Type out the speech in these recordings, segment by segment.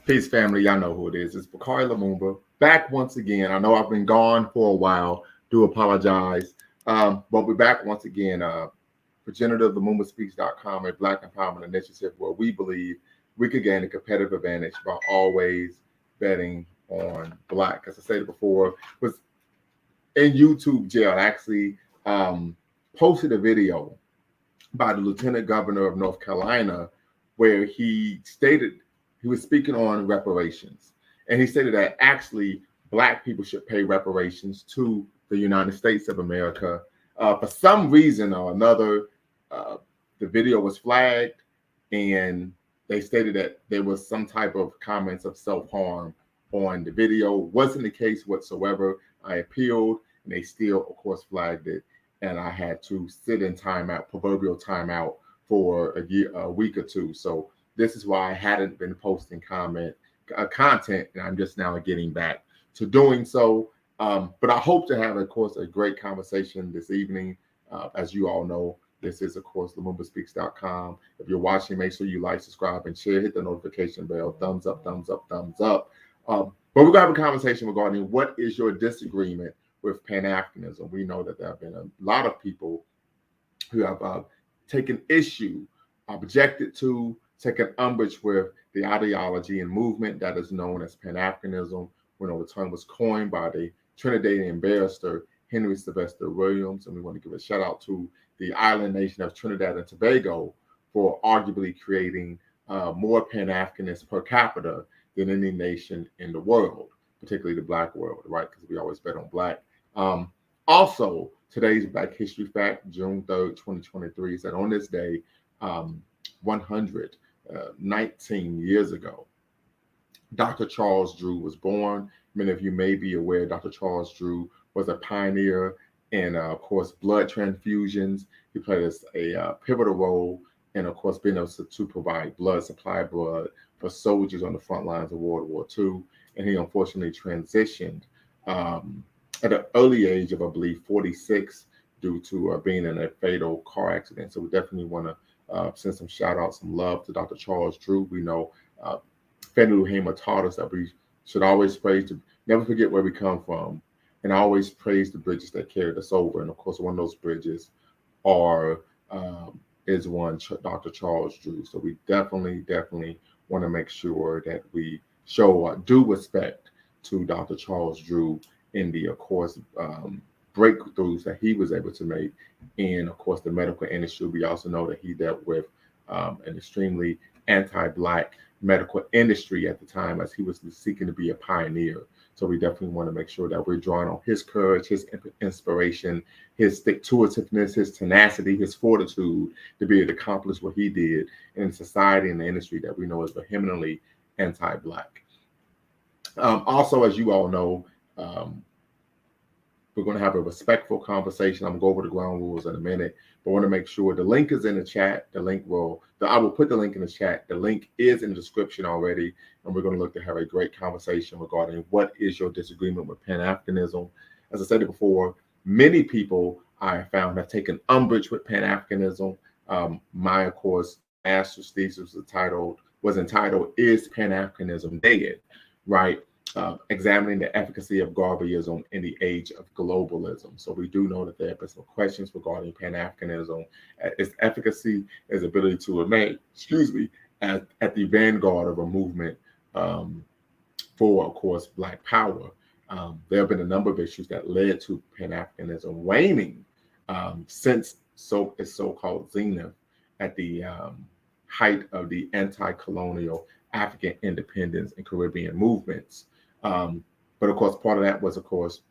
Peace, family. Y'all know who it is. It's Bakari Lumumba back once again. I know I've been gone for a while. Do apologize. But we're back once again. Regenerative LumumbaSpeaks.com, a Black empowerment initiative where we believe we could gain a competitive advantage by always betting on Black. As I stated before, was in YouTube jail. I actually posted a video by the Lieutenant Governor of North Carolina where he stated he was speaking on reparations. And he stated that actually Black people should pay reparations to the United States of America. For some reason or another, the video was flagged and they stated that there was some type of comments of self-harm on the video. Wasn't the case whatsoever. I appealed and they still, of course, flagged it. And I had to sit in timeout, proverbial timeout, for a week or two. So this is why I hadn't been posting content, and I'm just now getting back to doing so. But I hope to have, of course, a great conversation this evening. As you all know, this is, of course, LumumbaSpeaks.com. If you're watching, make sure you like, subscribe, and share. Hit the notification bell. Thumbs up, thumbs up, thumbs up. But we're going to have a conversation regarding what is your disagreement with Pan-Africanism. We know that there have been a lot of people who have taken issue, objected to, taken umbrage with the ideology and movement that is known as Pan-Africanism, when the term was coined by the Trinidadian barrister Henry Sylvester Williams. And we want to give a shout out to the island nation of Trinidad and Tobago for arguably creating more Pan-Africanists per capita than any nation in the world, particularly the Black world, right? Because we always bet on Black. Also, today's Black History Fact, June 3rd, 2023, is that on this day, 119 years ago, Dr. Charles Drew was born. Many of you may be aware Dr. Charles Drew was a pioneer in, of course, blood transfusions. He played a pivotal role in, of course, being able to provide blood, supply blood for soldiers on the front lines of World War II. And he unfortunately transitioned at an early age of, I believe, 46 due to being in a fatal car accident. So we definitely want to send some shout out, some love to Dr. Charles Drew. We know Fannie Lou Hamer taught us that we should always praise, never forget where we come from, and always praise the bridges that carried us over. And of course, one of those bridges is one Dr. Charles Drew. So we definitely want to make sure that we show due respect to Dr. Charles Drew in the, of course, breakthroughs that he was able to make in, of course, the medical industry. We also know that he dealt with an extremely anti-Black medical industry at the time, as he was seeking to be a pioneer. So we definitely want to make sure that we're drawing on his courage, his inspiration, his stick-to-itiveness, his tenacity, his fortitude to be able to accomplish what he did in society and the industry that we know is vehemently anti-Black. Also, as you all know, we're going to have a respectful conversation. I'm going to go over the ground rules in a minute, but I want to make sure the link is in the chat. I will put the link in the chat. The link is in the description already, and we're going to look to have a great conversation regarding what is your disagreement with Pan-Africanism. As I said before, many people I found have taken umbrage with Pan-Africanism. My, of course, master's thesis was entitled "Is Pan-Africanism Dead?" Right? Examining the efficacy of Garveyism in the age of globalism. So we do know that there have been some questions regarding Pan-Africanism, its efficacy, its ability to remain, at the vanguard of a movement for, of course, Black power. There have been a number of issues that led to Pan-Africanism waning since its so-called zenith at the height of the anti-colonial African independence and Caribbean movements. But of course, part of that was, of course,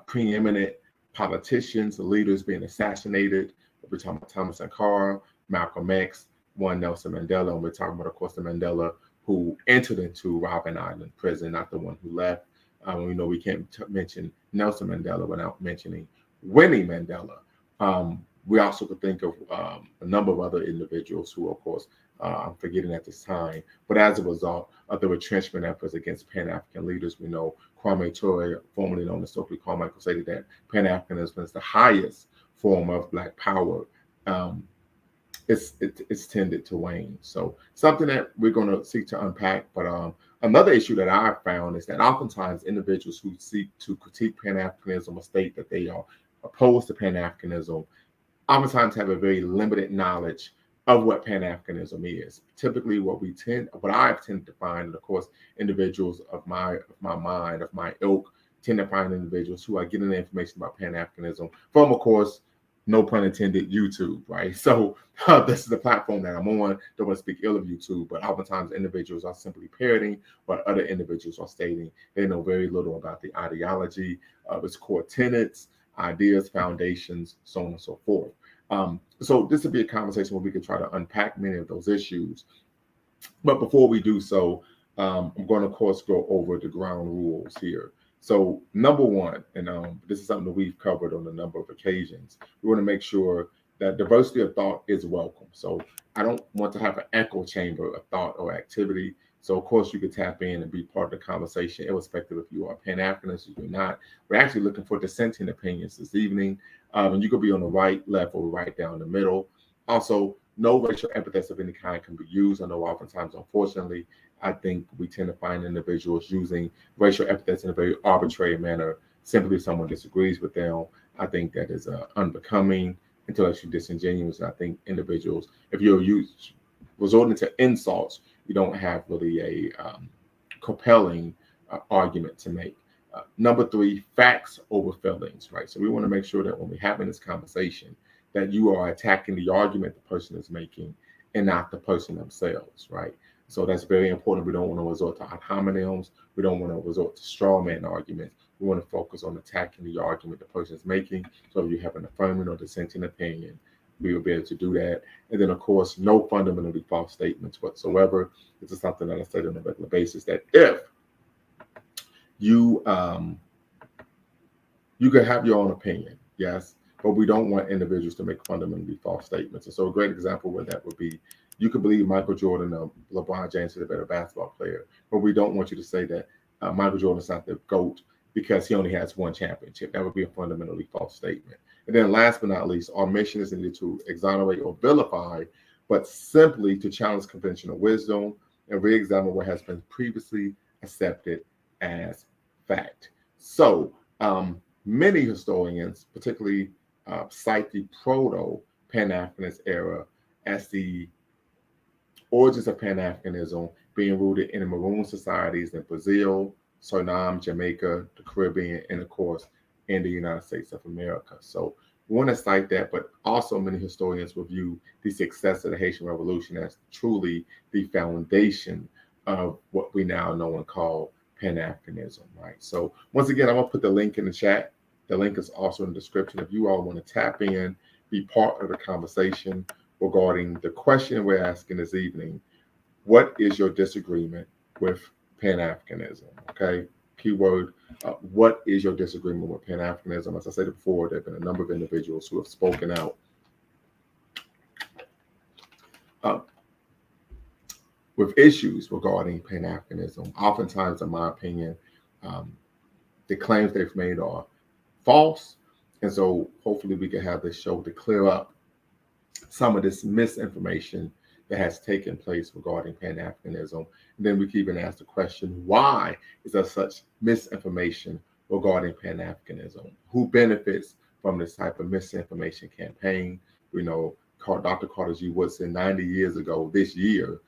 preeminent politicians, leaders being assassinated. We're talking about Thomas Sankara, Malcolm X, Nelson Mandela, and we're talking about, of course, the Mandela who entered into Robben Island prison, not the one who left. We know we can't mention Nelson Mandela without mentioning Winnie Mandela. We also could think of a number of other individuals who, of course, I'm forgetting at this time. But as a result of the retrenchment efforts against Pan-African leaders, we know Kwame Ture, formerly known as Stokely Carmichael, stated that Pan-Africanism is the highest form of Black power. it's tended to wane. So something that we're going to seek to unpack. But another issue that I've found is that oftentimes individuals who seek to critique Pan-Africanism or state that they are opposed to Pan-Africanism oftentimes have a very limited knowledge of what Pan-Africanism is. Typically, what I've tended to find, and of course, individuals of my mind, of my ilk, tend to find individuals who are getting the information about Pan-Africanism from, of course, no pun intended, YouTube, right? So this is the platform that I'm on. Don't want to speak ill of YouTube, but oftentimes individuals are simply parroting what other individuals are stating. They know very little about the ideology of its core tenets, ideas, foundations, so on and so forth. So this would be a conversation where we could try to unpack many of those issues. But before we do so, I'm going to, of course, go over the ground rules here. So number one, and this is something that we've covered on a number of occasions, we want to make sure that diversity of thought is welcome. So I don't want to have an echo chamber of thought or activity. So of course you could tap in and be part of the conversation, irrespective if you are Pan-Africanist or you're not. We're actually looking for dissenting opinions this evening. And you could be on the right, left, or right down the middle. Also, no racial epithets of any kind can be used. I know oftentimes, unfortunately, I think we tend to find individuals using racial epithets in a very arbitrary manner simply if someone disagrees with them. I think that is unbecoming, intellectually disingenuous. And I think individuals, if you're resorting to insults, you don't have really a compelling argument to make. Number three, facts over feelings, right? So we want to make sure that when we're having this conversation, that you are attacking the argument the person is making and not the person themselves, right? So that's very important. We don't want to resort to ad hominems. We don't want to resort to straw man arguments. We want to focus on attacking the argument the person is making. So if you have an affirming or dissenting opinion, we will be able to do that. And then, of course, no fundamentally false statements whatsoever. This is something that I say on a regular basis, that if you could have your own opinion, yes, but we don't want individuals to make fundamentally false statements. And so a great example where that would be, you could believe Michael Jordan or LeBron James is a better basketball player, but we don't want you to say that Michael Jordan is not the GOAT because he only has one championship. That would be a fundamentally false statement. And then last but not least, our mission is neither to exonerate or vilify, but simply to challenge conventional wisdom and re-examine what has been previously accepted as fact. So many historians, particularly cite the proto-Pan-Africanist era as the origins of Pan-Africanism being rooted in the maroon societies in Brazil, Suriname, Jamaica, the Caribbean, and of course, in the United States of America. So we want to cite that, but also many historians will view the success of the Haitian Revolution as truly the foundation of what we now know and call Pan-Africanism, right? So once again, I'm going to put the link in the chat. The link is also in the description. If you all want to tap in, be part of the conversation regarding the question we're asking this evening, what is your disagreement with Pan-Africanism? Okay, keyword, what is your disagreement with Pan-Africanism? As I said before, there have been a number of individuals who have spoken out with issues regarding Pan-Africanism. Oftentimes, in my opinion, the claims they've made are false. And so hopefully we can have this show to clear up some of this misinformation that has taken place regarding Pan-Africanism. And then we can even ask the question, why is there such misinformation regarding Pan-Africanism? Who benefits from this type of misinformation campaign? We know Dr. Carter G. Woodson 90 years ago this year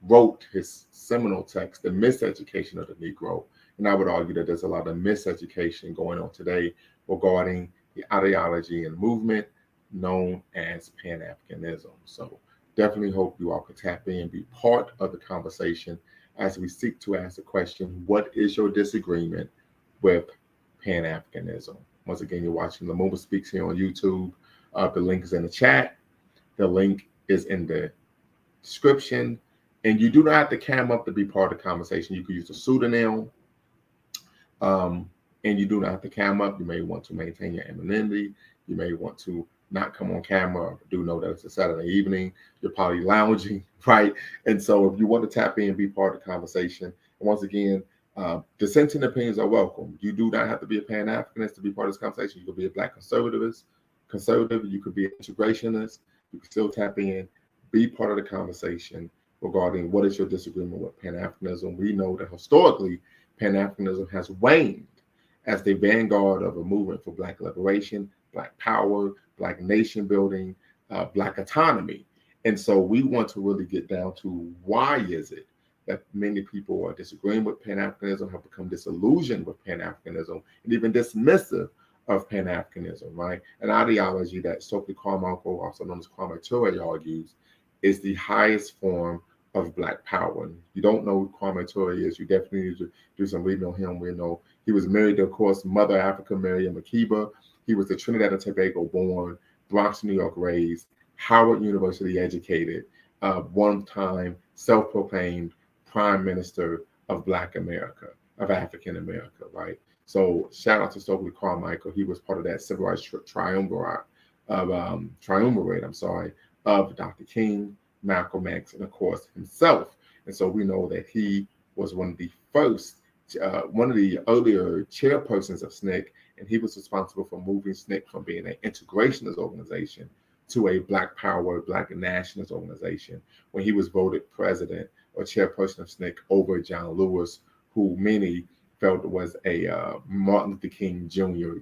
wrote his seminal text, The Miseducation of the Negro. And I would argue that there's a lot of miseducation going on today regarding the ideology and movement known as Pan-Africanism. So definitely hope you all could tap in and be part of the conversation as we seek to ask the question, what is your disagreement with Pan-Africanism? Once again, you're watching Lumumba Speaks here on YouTube. The link is in the chat. The link is in the description. And you do not have to cam up to be part of the conversation. You can use a pseudonym. And you do not have to cam up. You may want to maintain your anonymity. You may want to not come on camera. I do know that it's a Saturday evening. You're probably lounging, right? And so if you want to tap in and be part of the conversation, and once again, dissenting opinions are welcome. You do not have to be a Pan-Africanist to be part of this conversation. You could be a Black conservative. You could be an integrationist. You can still tap in, be part of the conversation regarding what is your disagreement with Pan-Africanism. We know that historically, Pan-Africanism has waned as the vanguard of a movement for Black liberation, Black power, Black nation building, Black autonomy. And so we want to really get down to why is it that many people are disagreeing with Pan-Africanism, have become disillusioned with Pan-Africanism, and even dismissive of Pan-Africanism, right? An ideology that Stokely Carmichael, also known as Kwame Ture, argues is the highest form of Black power. And if you don't know who Kwame Ture is, you definitely need to do some reading on him. We know he was married to, of course, Mother Africa, Miriam Makeba. He was a Trinidad and Tobago born, Bronx, New York raised, Howard University educated, one-time self-proclaimed Prime Minister of Black America, of African America, right? So shout out to Stokely Carmichael. He was part of that civil rights triumvirate of Dr. King, Malcolm X, and of course himself. And so we know that he was one of the earlier chairpersons of SNCC, and he was responsible for moving SNCC from being an integrationist organization to a Black power, Black nationalist organization when he was voted president or chairperson of SNCC over John Lewis, who many felt was a Martin Luther King Jr.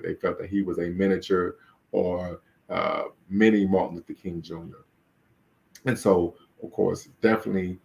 They felt that he was a miniature or mini Martin Luther King Jr. And so, of course, definitely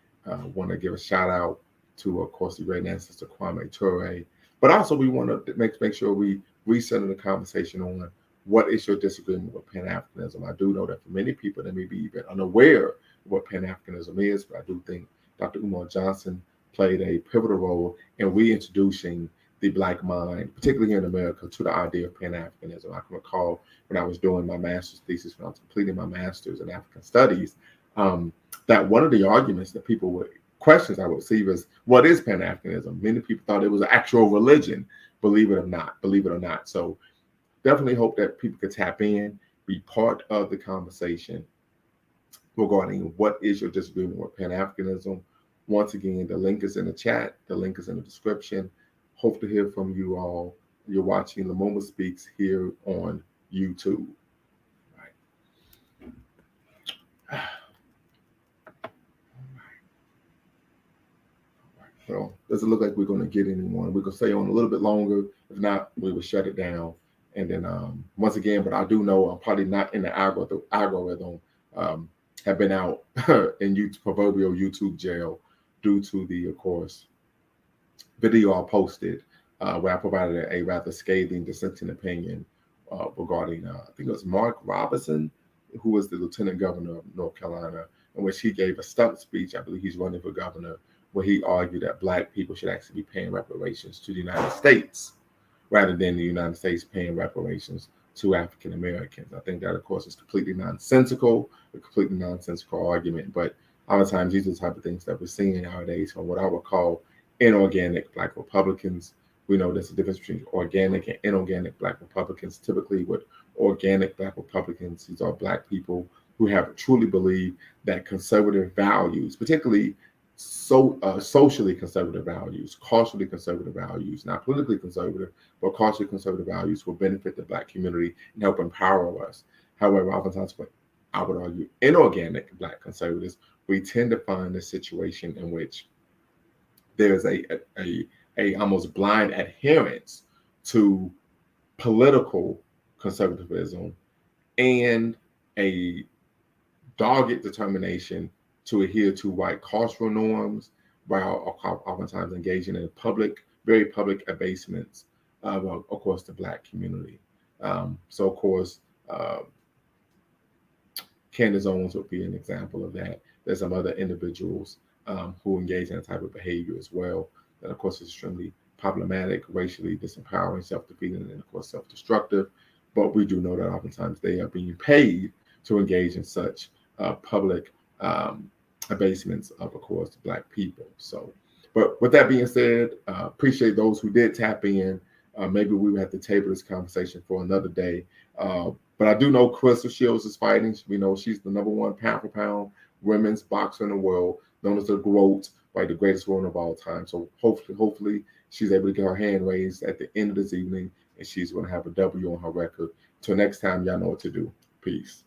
want to give a shout out to, of course, the great ancestor Kwame Ture. But also we want to make sure we recenter the conversation on what is your disagreement with Pan-Africanism. I do know that for many people, they may be even unaware of what Pan-Africanism is, but I do think Dr. Umar Johnson played a pivotal role in reintroducing the Black mind, particularly here in America, to the idea of Pan-Africanism. I can recall when I was doing my master's thesis, when I was completing my master's in African studies, that one of the arguments that people would, questions I would receive is, what is Pan-Africanism? Many people thought it was an actual religion, believe it or not. So definitely hope that people could tap in, be part of the conversation regarding what is your disagreement with Pan-Africanism. Once again, the link is in the chat. The link is in the description. Hope to hear from you all. You're watching Lumumba Speaks here on YouTube. Right. So doesn't look like we're going to get anyone. We're going to stay on a little bit longer. If not, we will shut it down. And then once again, but I do know I'm probably not in the algorithm. Have been out in proverbial YouTube jail due to the, of course, video I posted where I provided a rather scathing dissenting opinion regarding, I think it was Mark Robinson, who was the Lieutenant Governor of North Carolina, in which he gave a stump speech. I believe he's running for governor, where he argued that Black people should actually be paying reparations to the United States rather than the United States paying reparations to African Americans. I think that, of course, is a completely nonsensical argument. But a lot of times, these are the type of things that we're seeing nowadays from what I would call inorganic Black Republicans. We know there's a difference between organic and inorganic Black Republicans. Typically, with organic Black Republicans, these are Black people who have truly believed that conservative values, particularly socially conservative values, culturally conservative values, not politically conservative, but culturally conservative values will benefit the Black community and help empower us. However, oftentimes, what I would argue, inorganic Black conservatives, we tend to find a situation in which there's a almost blind adherence to political conservatism and a dogged determination to adhere to white cultural norms, while oftentimes engaging in very public abasements of course, the Black community. So, of course, Candace Owens would be an example of that. There's some other individuals who engage in that type of behavior as well, that, of course, is extremely problematic, racially disempowering, self-defeating, and, of course, self-destructive. But we do know that oftentimes they are being paid to engage in such public abasements of course, Black people. So, but with that being said, appreciate those who did tap in. Maybe we will have to table this conversation for another day. But I do know Crystal Shields is fighting. We know she's the #1 pound for pound women's boxer in the world, known as the GOAT, right, the greatest woman of all time. So hopefully she's able to get her hand raised at the end of this evening, and she's going to have a W on her record. Till next time, y'all know what to do. Peace.